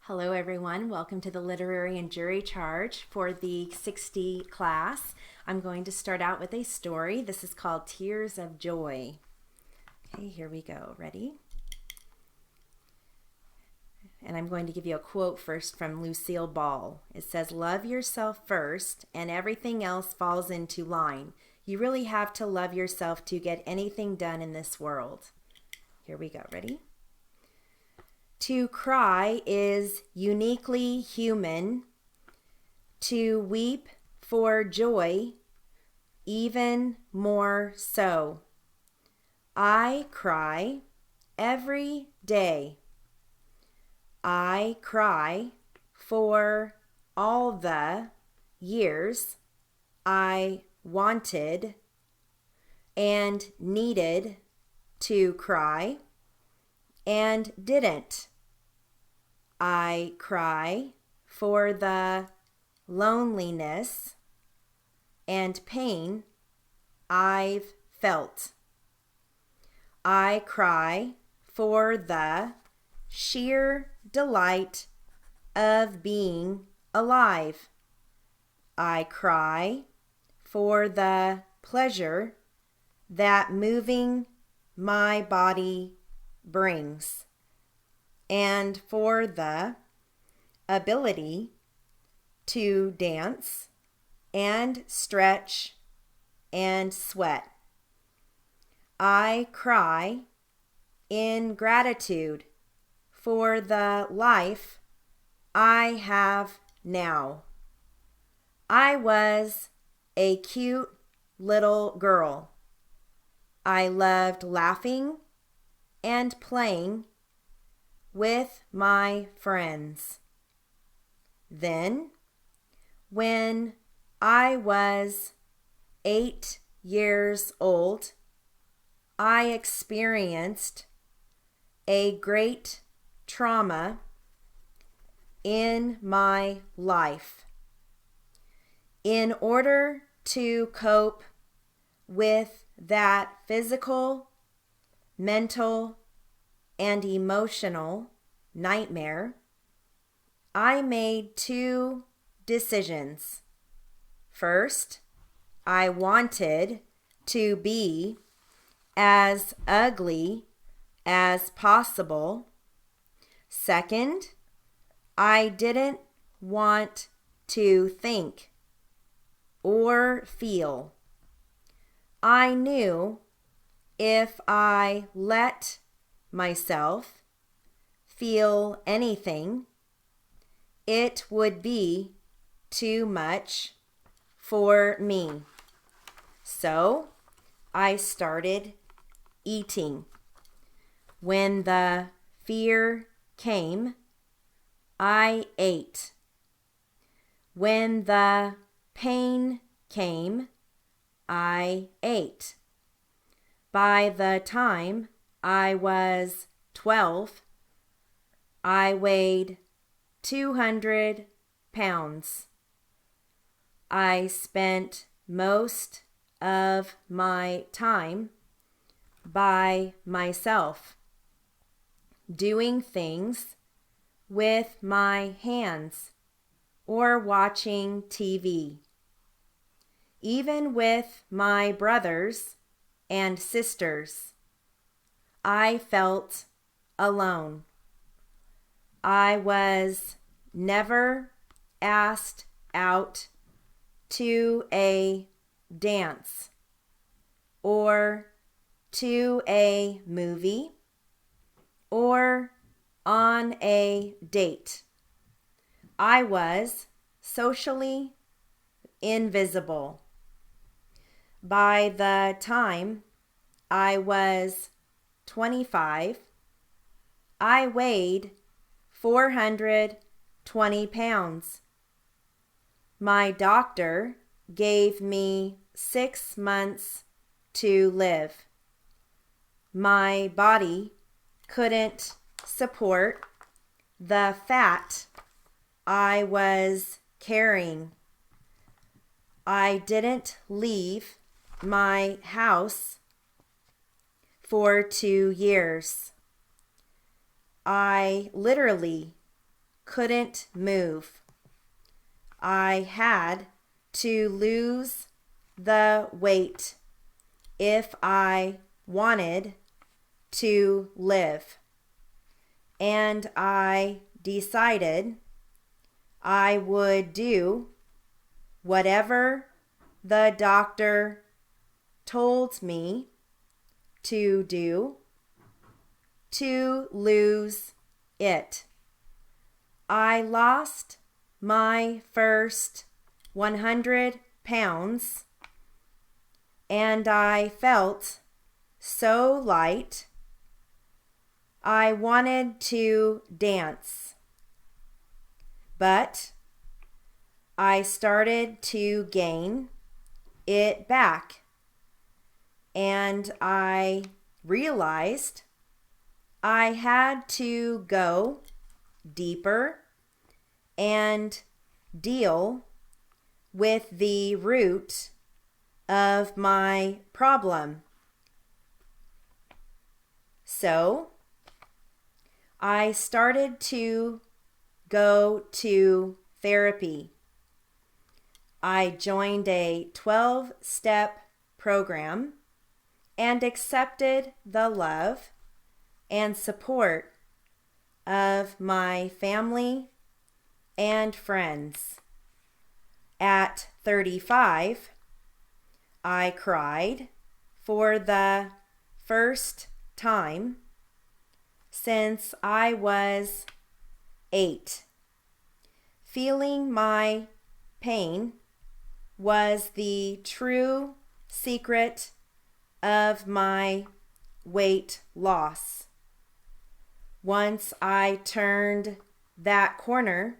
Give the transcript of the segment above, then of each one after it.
Hello everyone, welcome to the Literary and Jury Charge for the 60 class. I'm going to start out with a story. This is called Tears of Joy. Okay, here we go. Ready? And I'm going to give you a quote first from Lucille Ball. It says, "Love yourself first and everything else falls into line. You really have to love yourself to get anything done in this world." Here we go. Ready? To cry is uniquely human. To weep for joy, even more so. I cry every day. I cry for all the years I wanted and needed to cry and didn't. I cry for the loneliness and pain I've felt. I cry for the sheer delight of being alive. I cry for the pleasure that moving my body brings, and for the ability to dance and stretch and sweat. I cry in gratitude for the life I have now. I was a cute little girl. I loved laughing and playing with my friends. Then, when I was 8 years old, I experienced a great trauma in my life. In order to cope with that physical, mental, and emotional nightmare, I made 2 decisions. First, I wanted to be as ugly as possible. Second, I didn't want to think or feel. I knew if I let myself feel anything, it would be too much for me. So I started eating. When the fear came, I ate. When the pain came, I ate. By the time I was 12, I weighed 200 pounds. I spent most of my time by myself, doing things with my hands or watching TV. Even with my brothers and sisters, I felt alone. I was never asked out to a dance or to a movie or on a date. I was socially invisible. By the time I was 25, I weighed 420 pounds. My doctor gave me 6 months to live. My body couldn't support the fat I was carrying. I didn't leave my house for 2 years. I literally couldn't move. I had to lose the weight if I wanted to live. And I decided I would do whatever the doctor told me to do to lose it. I lost my first 100 pounds and I felt so light. I wanted to dance, but I started to gain it back, and I realized I had to go deeper and deal with the root of my problem. So I started to go to therapy. I joined a 12-step program and accepted the love and support of my family and friends. At 35, I cried for the first time since I was 8. Feeling my pain was the true secret of my weight loss. Once I turned that corner,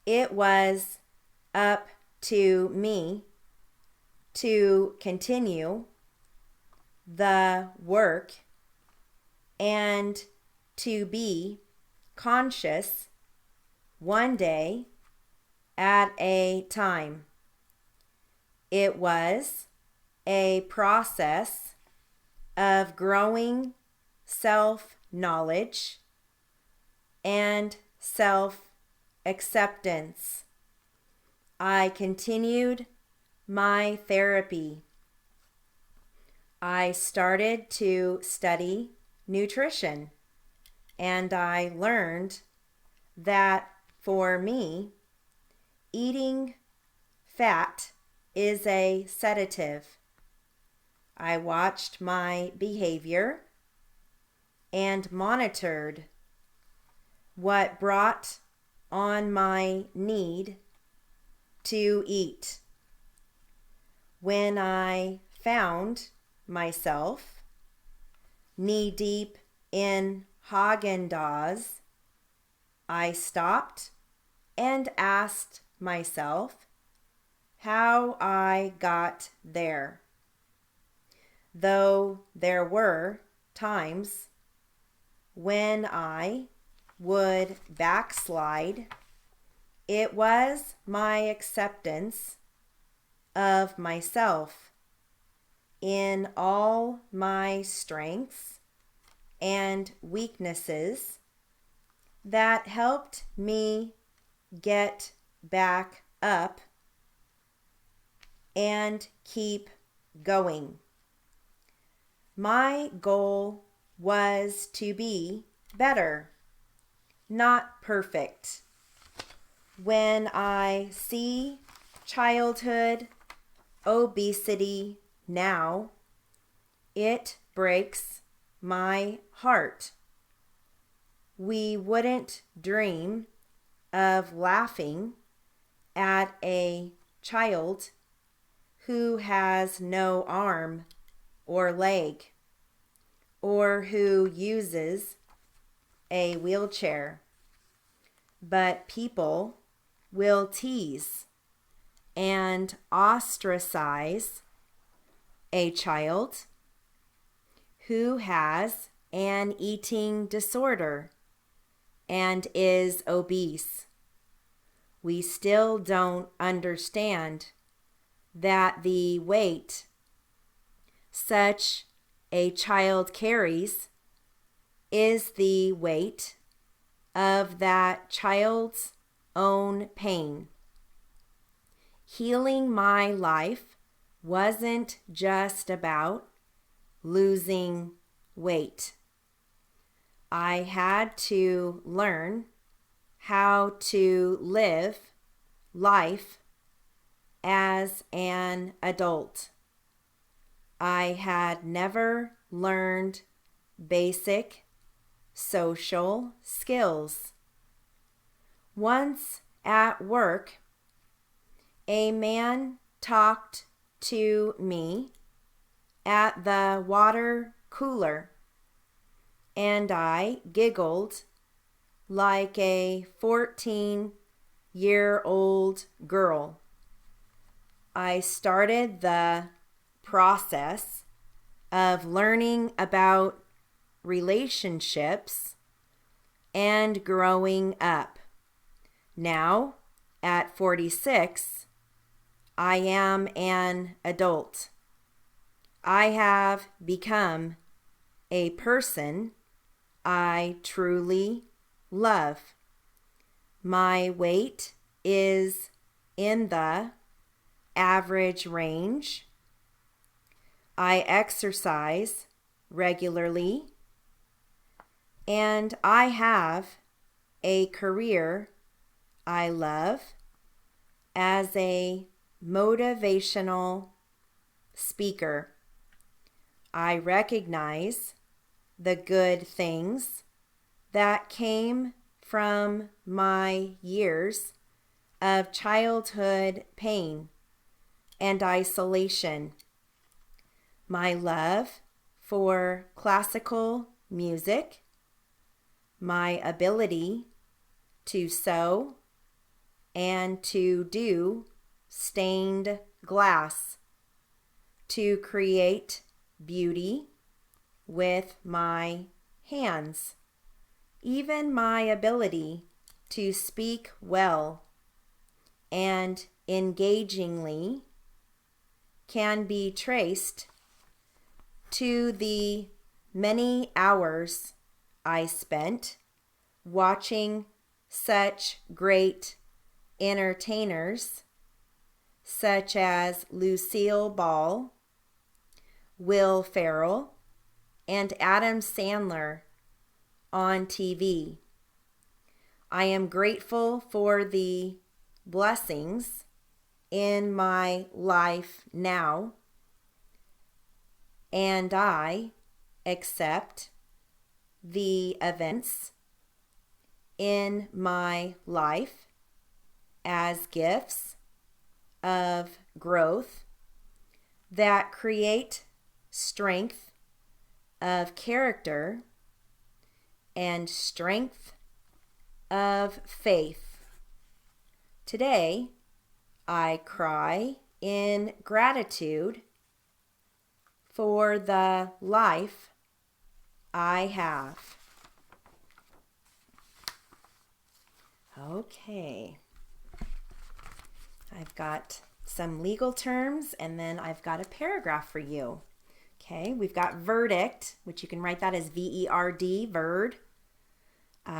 it was up to me to continue the work and to be conscious one day at a time. It was a process of growing self-knowledge and self-acceptance. I continued my therapy. I started to study nutrition, and I learned that for me, eating fat is a sedative. I watched my behavior and monitored what brought on my need to eat. When I found myself knee-deep in Haagen-Dazs, I stopped and asked myself how I got there. Though there were times when I would backslide, it was my acceptance of myself in all my strengths and weaknesses that helped me get back up and keep going. My goal was to be better, not perfect. When I see childhood obesity now, it breaks my heart. We wouldn't dream of laughing at a child who has no arm or leg, or who uses a wheelchair. But people will tease and ostracize a child who has an eating disorder and is obese. We still don't understand that the weight such a child carries is the weight of that child's own pain. Healing my life wasn't just about losing weight. I had to learn how to live life as an adult. I had never learned basic social skills. Once at work, a man talked to me at the water cooler, and I giggled like a 14-year-old girl. I started the process of learning about relationships and growing up. Now, at 46, I am an adult. I have become a person I truly love. My weight is in the average range. I exercise regularly, and I have a career I love as a motivational speaker. I recognize the good things that came from my years of childhood pain and isolation. My love for classical music, my ability to sew and to do stained glass, to create beauty with my hands, even my ability to speak well and engagingly can be traced to the many hours I spent watching such great entertainers such as Lucille Ball, Will Ferrell, and Adam Sandler on TV. I am grateful for the blessings in my life now, and I accept the events in my life as gifts of growth that create strength of character and strength of faith. Today, I cry in gratitude for the life I have. Okay. I've got some legal terms, and then I've got a paragraph for you. Okay, we've got verdict, which you can write that as V-E-R-D, verd.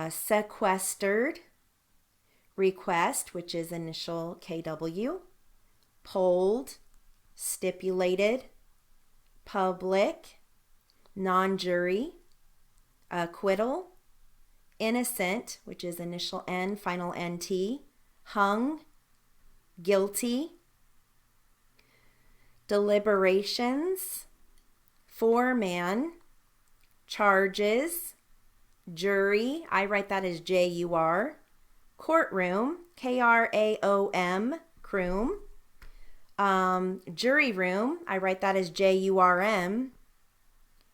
Sequestered. Request, which is initial KW. Polled. Stipulated. Public. Non-jury. Acquittal. Innocent, which is initial N, final NT. Hung. Guilty. Deliberations. Foreman. Charges. Jury, I write that as J-U-R. Courtroom, K-R-A-O-M, croom. Jury room, I write that as J-U-R-M.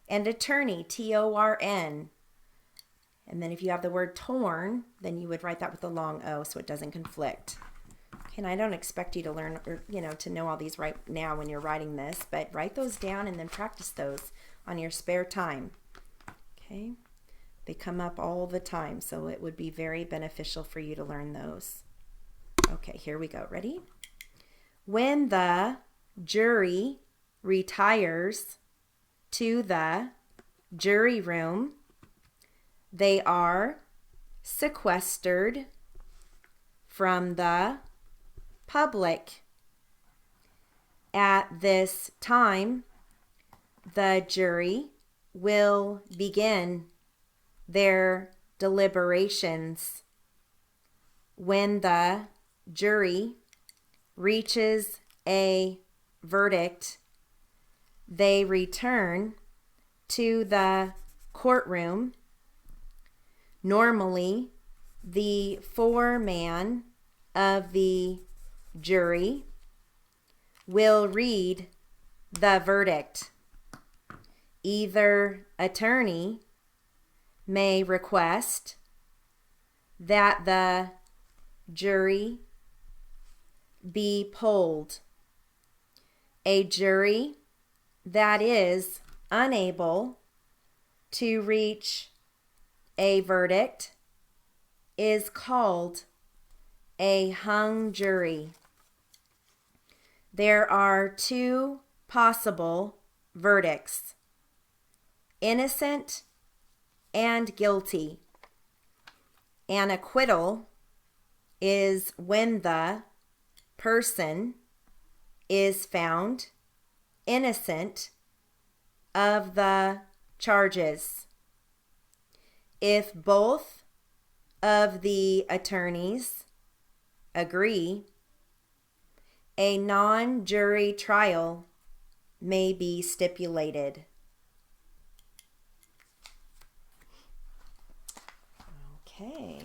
And attorney, T-O-R-N. And then if you have the word torn, then you would write that with a long O so it doesn't conflict. And I don't expect you to learn or, to know all these right now when you're writing this, but write those down and then practice those on your spare time. Okay? They come up all the time, so it would be very beneficial for you to learn those. Okay, here we go. Ready? When the jury retires to the jury room, they are sequestered from the public. At this time, the jury will begin their deliberations. When the jury reaches a verdict, they return to the courtroom. Normally, the foreman of the jury will read the verdict. Either attorney may request that the jury be polled. A jury that is unable to reach a verdict is called a hung jury. There are two possible verdicts: innocent and guilty. An acquittal is when the person is found innocent of the charges. If both of the attorneys agree, a non-jury trial may be stipulated. Okay.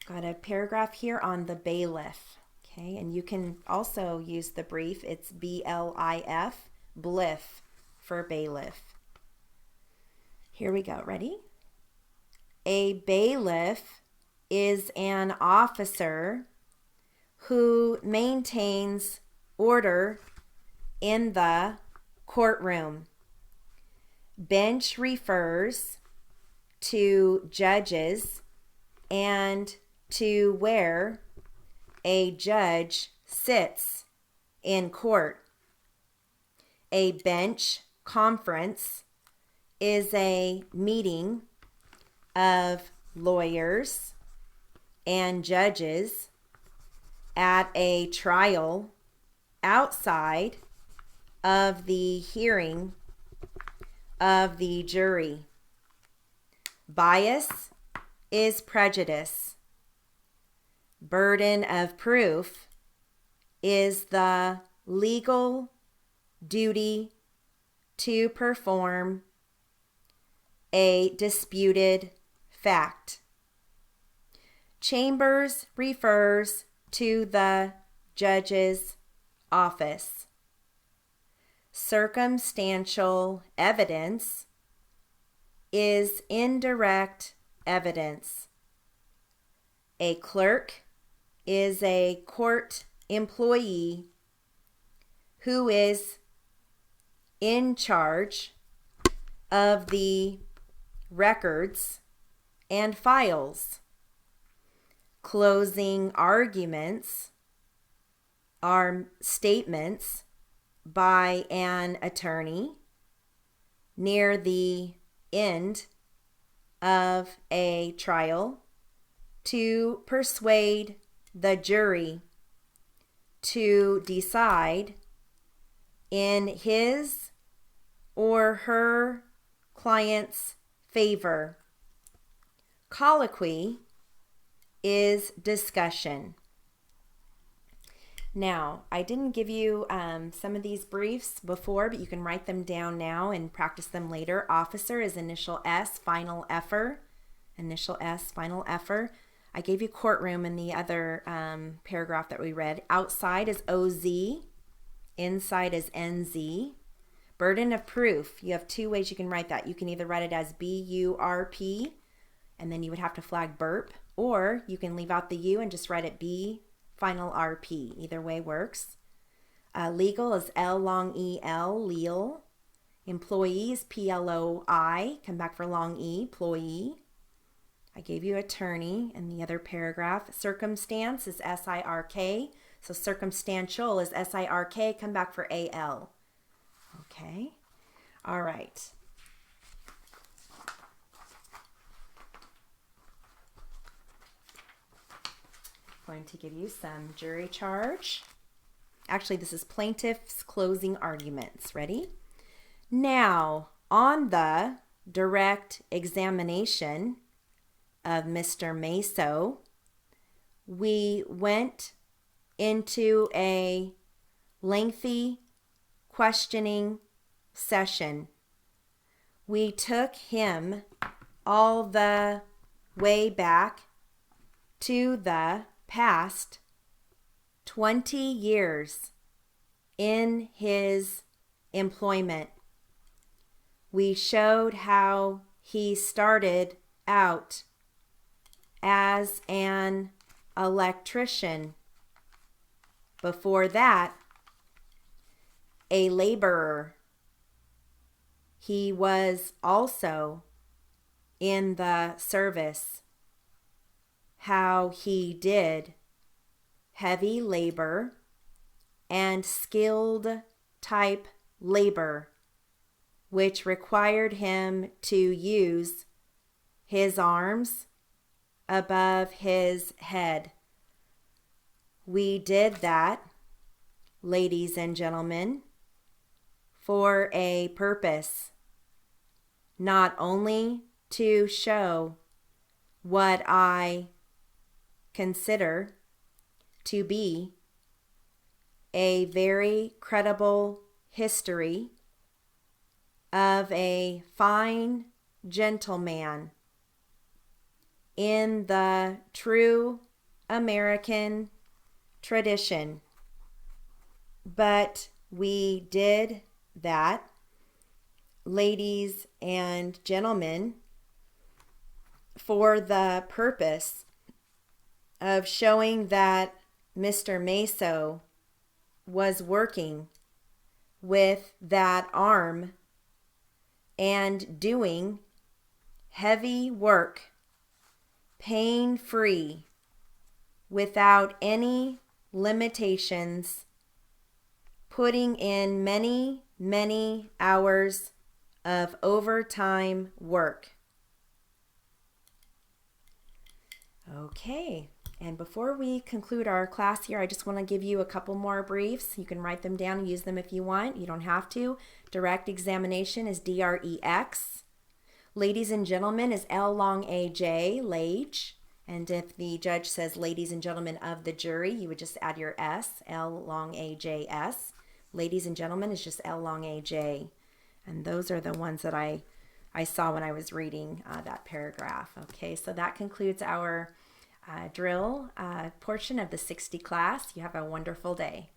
Got a paragraph here on the bailiff. Okay, and you can also use the brief. It's BLIF, bliff for bailiff. Here we go. Ready? A bailiff is an officer who maintains order in the courtroom. Bench refers to judges and to where a judge sits in court. A bench conference is a meeting of lawyers and judges at a trial outside of the hearing of the jury. Bias is prejudice. Burden of proof is the legal duty to perform a disputed fact. Chambers refers to the judge's office. Circumstantial evidence is indirect evidence. A clerk is a court employee who is in charge of the records and files. Closing arguments are statements by an attorney near the end of a trial to persuade the jury to decide in his or her client's favor. Colloquy is discussion. Now, I didn't give you some of these briefs before, but you can write them down now and practice them later. Officer is initial S, final effer. Initial S, final effer. I gave you courtroom in the other paragraph that we read. Outside is OZ. Inside is NZ. Burden of proof. You have two ways you can write that. You can either write it as BURP, and then you would have to flag burp, or you can leave out the U and just write it B, final RP. Either way works. Legal is L long EL, leal. Employee is PLOI, come back for long E, ployee. I gave you attorney in the other paragraph. Circumstance is SIRK. So circumstantial is S-I-R-K. Come back for A-L. Okay. All right. Going to give you some jury charge. Actually, this is plaintiff's closing arguments. Ready? Now, on the direct examination of Mr. Meso, we went into a lengthy questioning session. We took him all the way back to the past 20 years in his employment. We showed how he started out as an electrician. Before that, a laborer. He was also in the service. How he did heavy labor and skilled type labor, which required him to use his arms above his head. We did that, ladies and gentlemen, for a purpose, not only to show what I consider to be a very credible history of a fine gentleman in the true American tradition. But we did that, ladies and gentlemen, for the purpose of showing that Mr. Meso was working with that arm and doing heavy work, pain-free, without any limitations, putting in many, many hours of overtime work. Okay, and before we conclude our class here, I just want to give you a couple more briefs. You can write them down and use them if you want. You don't have to. Direct examination is D-R-E-X. Ladies and gentlemen is L-long-A-J, lage. And if the judge says ladies and gentlemen of the jury, you would just add your S, L-long-A-J-S. Ladies and gentlemen is just L-long-A-J. And those are the ones that I saw when I was reading that paragraph. Okay, so that concludes our drill portion of the 60 class. You have a wonderful day.